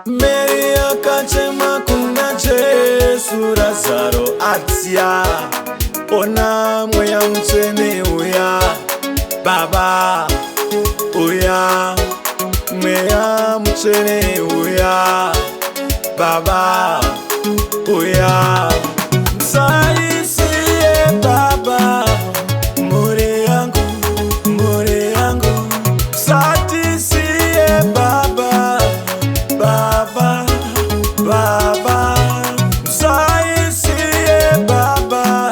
Mary akachema kuna Jesu, Lazaro atia, ona mweya mtsene uya, Baba uya, mweya mtsene uya, Baba uya. Msaidie Baba, muri yangu, msaidie Baba, Baba, Baba, msaidie Baba,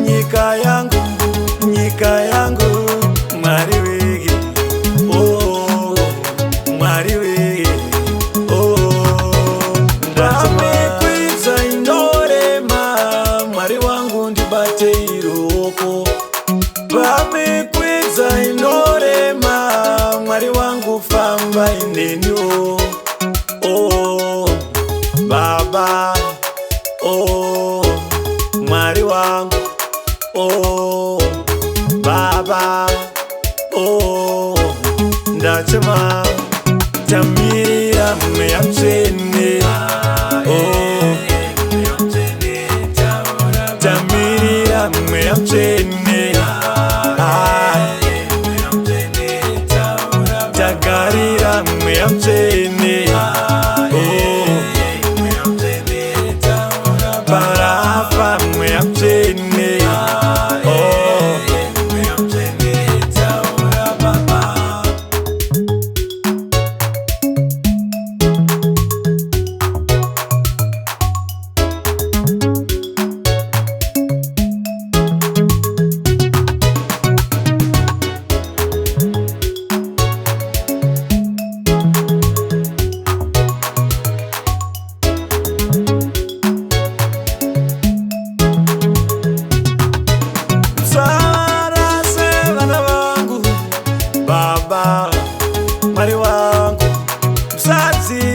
nyika yangu, mwari wege, oh, mwari wege, oh, ndamekwiza indorema, mwari wangu ndibate iroko, bamekwiza indorema, mwari wangu famba inenyo, oh, Baba, oh, mwari wangu, oh, Baba, oh, ndachema tamirira mweya mtsene, oh, tamirira mweya mtsene, tagarira mweya mtsene, oh, parafa mweya mtsene, oh. Baba, mwari wangu, msaidie